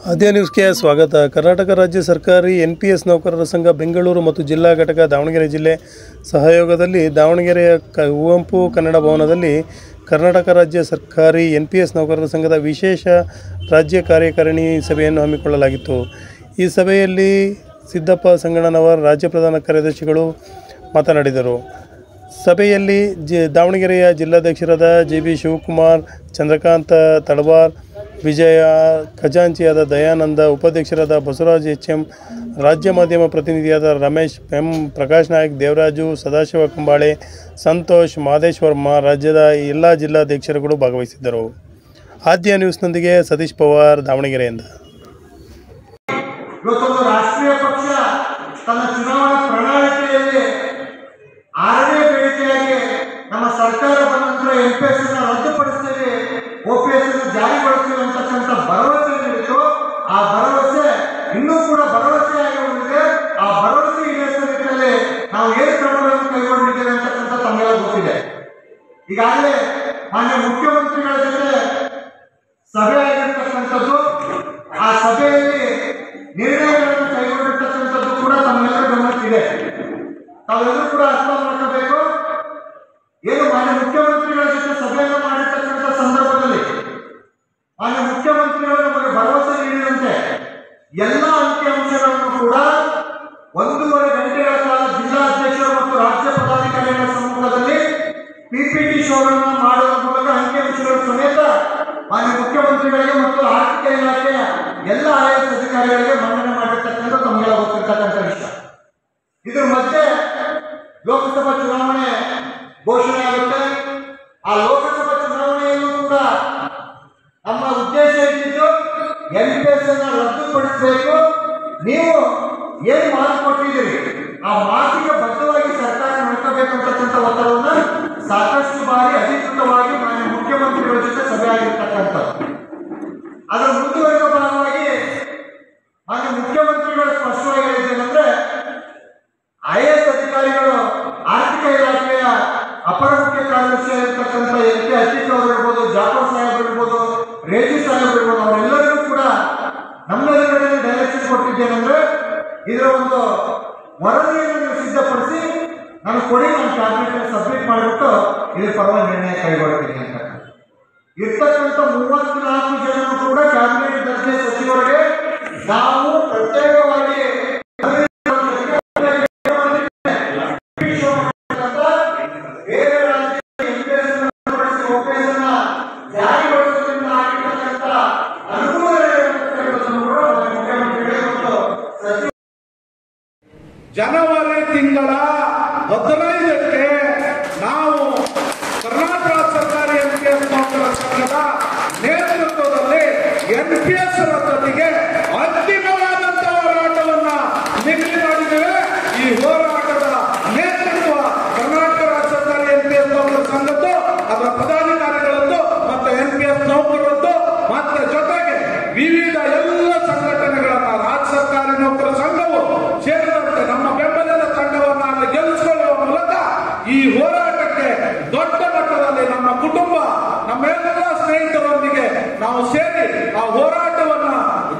ಆದ್ಯ ನ್ಯೂಸ್ಗೆ ಸ್ವಾಗತ. ಕರ್ನಾಟಕ ರಾಜ್ಯ ಸರ್ಕಾರಿ NPS ನೌಕರರ ಸಂಘ ಬೆಂಗಳೂರು ಮತ್ತು ಜಿಲ್ಲಾ ಘಟಕ ದಾವಣಗೆರೆ ಜಿಲ್ಲೆ ಸಹಯೋಗದಲ್ಲಿ ದಾವಣಗೆರೆಯ ಕುವೆಂಪು ಕನ್ನಡ ಭವನದಲ್ಲಿ ಕರ್ನಾಟಕ ರಾಜ್ಯ ಸರ್ಕಾರಿ NPS ನೌಕರರ ಸಂಘದ ವಿಶೇಷ ರಾಜ್ಯ ಕಾರ್ಯಕಾರಿಣಿ ಸಭೆಯನ್ನು ಹಮ್ಮಿಕೊಳ್ಳಲಾಗಿತ್ತು. ಈ ಸಭೆಯಲ್ಲಿ ಸಿದ್ದಪ್ಪ ಸಂಗಣ್ಣನವರ್ ರಾಜ್ಯ ಪ್ರಧಾನ ಕಾರ್ಯದರ್ಶಿಗಳು ಮಾತನಾಡಿದರು. ಸಭೆಯಲ್ಲಿ ದಾವಣಗೆರೆಯ ಜಿಲ್ಲಾಧ್ಯಕ್ಷರಾದ JB ಶಿವಕುಮಾರ್, ಚಂದ್ರಕಾಂತ ತಳವಾರ್, ವಿಜಯ, ಖಜಾಂಚಿಯಾದ ದಯಾನಂದ, ಉಪಾಧ್ಯಕ್ಷರಾದ ಬಸವರಾಜ್ HM, ರಾಜ್ಯ ಮಾಧ್ಯಮ ಪ್ರತಿನಿಧಿಯಾದ ರಮೇಶ್ M, ಪ್ರಕಾಶ್ ನಾಯಕ್, ದೇವರಾಜು, ಸದಾಶಿವ ಕಂಬಾಳೆ, ಸಂತೋಷ್, ಮಾದೇಶ್ ವರ್ಮ, ರಾಜ್ಯದ ಎಲ್ಲ ಜಿಲ್ಲಾಧ್ಯಕ್ಷರುಗಳು ಭಾಗವಹಿಸಿದ್ದರು. ಆದ್ಯ ನ್ಯೂಸ್ನೊಂದಿಗೆ ಸತೀಶ್ ಪವಾರ್, ದಾವಣಗೆರೆಯಿಂದ. ಇವತ್ತೊಂದು ರಾಷ್ಟ್ರೀಯ ಪಕ್ಷ ತನ್ನ ಚುನಾವಣಾ ಪ್ರಣಾಳಿಕೆಯಲ್ಲಿ 6ನೇ ಬೇಡಿಕೆಯಾಗಿ ನಮ್ಮ ಸರ್ಕಾರ ಬಂದ ನಂತರ NPS ಅನ್ನು ರದ್ದುಪಡಿಸ್ತೀವಿ, OPS ಅನ್ನು ಜಾರಿಗೊಳಿಸ್ತೀವಿ ಅಂತಕ್ಕಂಥ ಭರವಸೆ ನೀಡಿತು. ಆ ಭರವಸೆ ಇನ್ನೂ ಕೂಡ ಭರವಸೆಯಾಗಿ ಉಳಿದಿದೆ. ಆ ಭರವಸೆ ಈಡೇರಿಸುವ ನಿಟ್ಟಿನಲ್ಲಿ ನಾವು ಏನು ಕ್ರಮಗಳನ್ನು ಕೈಗೊಂಡಿದ್ದೇವೆ ಅಂತಕ್ಕಂಥ ತಮಗೆಲ್ಲ ಗೊತ್ತಿದೆ. ಈಗಾಗಲೇ ಮಾನ್ಯ ಮುಖ್ಯಮಂತ್ರಿಗಳ ಜೊತೆ ಸಭೆ ಆಗಿರ್ತಕ್ಕಂಥದ್ದು, ಆ ಸಭೆಯಲ್ಲಿ ನಿರ್ಣಯಗಳನ್ನು ಕೈಗೊಂಡಿರ್ತಕ್ಕಂಥದ್ದು ಕೂಡ ತಮ್ಮೆಲ್ಲರ ಗಮನಕ್ಕಿದೆ. ತಾವೆಲ್ಲರೂ ಕೂಡ ಅರ್ಥ ಮಾಡ್ಕೋಬೇಕು. ಏನು ಮಾನ್ಯ ಮುಖ್ಯಮಂತ್ರಿಗಳ ಜೊತೆ ಸಭೆಯನ್ನು ಮಾಡಿರ್ತಕ್ಕಂಥ ಸಂದರ್ಭದಲ್ಲಿ ಮಾನ್ಯ ಮುಖ್ಯಮಂತ್ರಿಗಳು ನಮಗೆ ಭರವಸೆ ನೀಡಿದಂತೆ ಎಲ್ಲ ಅಂಕಿಅಂಶಗಳನ್ನು ಕೂಡ 1.5 ಗಂಟೆಗಳ ಕಾಲ ಜಿಲ್ಲಾಧ್ಯಕ್ಷರು ಮತ್ತು ರಾಜ್ಯ ಪದಾಧಿಕಾರಿಗಳ ಸಮ್ಮುಖದಲ್ಲಿ PPT ಶೋಗಳನ್ನು ಮಾಡುವ ಮೂಲಕ ಅಂಕಿಅಂಶಗಳ ಸಮೇತ ಮಾನ್ಯ ಮುಖ್ಯಮಂತ್ರಿಗಳಿಗೆ ಮತ್ತು ಆರ್ಥಿಕ ಇಲಾಖೆಯ ಎಲ್ಲ IAS ಅಧಿಕಾರಿಗಳಿಗೆ ಮನ್ನಣೆ ಮಾಡಿರ್ತಕ್ಕಂಥ ತಮಗೆಲ್ಲ ಗೊತ್ತಿರ್ತಕ್ಕಂಥ ವಿಷಯ. ಇದ್ರ ಮಧ್ಯೆ ಲೋಕಸಭಾ ಚುನಾವಣೆ ಘೋಷಣೆ ಆಗುತ್ತೆ. ಆ ಲೋಕಸಭಾ ಚುನಾವಣೆಯಲ್ಲೂ ಕೂಡ ನಮ್ಮ ಉದ್ದೇಶ ಇದ್ದಿದ್ದು NPS ಅನ್ನು ರದ್ದುಪಡಿಸಬೇಕು. ನೀವು ಏನು ಮಾತು ಕೊಟ್ಟಿದ್ದೀರಿ ಆ ಮಾತಿಗೆ ಬದ್ಧವಾಗಿ ಸರ್ಕಾರ ನಡ್ಕೋಬೇಕಂತಕ್ಕಂಥ ಒತ್ತಡವನ್ನು ಸಾಕಷ್ಟು ಬಾರಿ ಅಧಿಕೃತವಾಗಿ ಮಾನ್ಯ ಮುಖ್ಯಮಂತ್ರಿಗಳ ಜೊತೆ ಸಭೆ ಆಗಿರ್ತಕ್ಕಂಥದ್ದು. ಅದರ ಮುಂದುವರಿದ ಭಾಗವಾಗಿ ಮಾನ್ಯ ಮುಖ್ಯಮಂತ್ರಿಗಳು ಸ್ಪಷ್ಟವಾಗಿ ಹೇಳಿದ್ದೇನೆಂದ್ರೆ, IAS ಅಧಿಕಾರಿಗಳು ಆರ್ಥಿಕ ಇಲಾಖೆಯ ಅಪರ ಮುಖ್ಯ ಕಾರ್ಯದರ್ಶಿ ಆಗಿರ್ತಕ್ಕಂಥ LK ಅತೀಕ್ ಅವರು ಇರ್ಬೋದು, ಜಾಫರ್ ಸಾಹೇಬ್ ಇರ್ಬೋದು, ರೇಜಿ ಸಾಹೇಬ್ ಇರ್ಬೋದು, ಅವರೆಲ್ಲರಿಗೂ ಕೂಡ ನಮ್ಮೆಲ್ಲರ ಡೈರೆಕ್ಷನ್ ಕೊಟ್ಟಿದ್ದೇನೆಂದ್ರೆ, ಇದರ ಒಂದು ವರದಿಯನ್ನು ನೀವು ಸಿದ್ಧಪಡಿಸಿ ನಾನು ಕೊಡಿ, ನಾನು ಕ್ಯಾಬಿನೆಟ್ ಸಬ್ಮಿಟ್ ಮಾಡಿಬಿಟ್ಟು ಇದ್ರ ಪರವಾಗಿ ನಿರ್ಣಯ ಕೈಗೊಳ್ತೀನಿ ಅಂತ. ಇರ್ತಕ್ಕಂಥ 34 ಜನರು ಕೂಡ ಕ್ಯಾಬಿನೆಟ್ ದರ್ಜೆ ಸಚಿವರಿಗೆ ನಾವು ಪ್ರತ್ಯೇಕವಾಗಿ ಜನವರಿ ತಿಂಗಳ 15ಕ್ಕೆ ನಾವು ಕರ್ನಾಟಕ ಸರ್ಕಾರಿ NPS ನೌಕರರ ಸಂಘದ ನೇತೃತ್ವದಲ್ಲಿ NPS ರದ್ದತಿಗೆ ಅಂತಿಮವಾದಂತಹ ಹೋರಾಟವನ್ನ ನಿಗದಿ ಮಾಡಿದ್ದೇವೆ. ಈ ಹೋರಾಟದ ನೇತೃತ್ವ ಕರ್ನಾಟಕ ರಾಜ್ಯ ಸರ್ಕಾರಿ NPS ನೌಕರರ ಸಂಘದ್ದು, ಅದರ ಪದಾಧಿಕಾರಿಗಳದ್ದು ಮತ್ತು NPS ನೌಕರರದ್ದು, ಮತ್ತೆ ಜೊತೆಗೆ ವಿವಿಧ ಎಲ್ಲ ಸಂಘಟನೆಗಳನ್ನ ರಾಜ್ಯ ಸರ್ಕಾರಿ ನೌಕರರ ಸಂಘವು ಸೇರಿದಂತೆ ನಮ್ಮ ಬೆಂಬಲದ ತಂಡವನ್ನು ಗೆಲ್ಲಿಸಿಕೊಳ್ಳುವ ಮೂಲಕ ಈ ಹೋರಾಟಕ್ಕೆ ದೊಡ್ಡ ಮಟ್ಟದಲ್ಲಿ ನಮ್ಮ ಕುಟುಂಬ, ನಮ್ಮೆಲ್ಲ ಸ್ನೇಹಿತರೊಂದಿಗೆ ನಾವು ಸೇರಿ ಆ ಹೋರಾಟವನ್ನು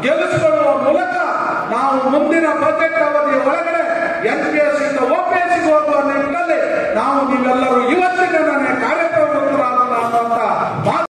ಗೆಲ್ಲಿಸಿಕೊಳ್ಳುವ ಮೂಲಕ ನಾವು ಮುಂದಿನ ಬಜೆಟ್ ಅವಧಿಯ ಒಳಗಡೆ NPS ಇಂದ OPS ಹೋಗುವ ನಿಟ್ಟಿನಲ್ಲಿ ನಾವು ನೀವೆಲ್ಲರೂ ಇವತ್ತಿನ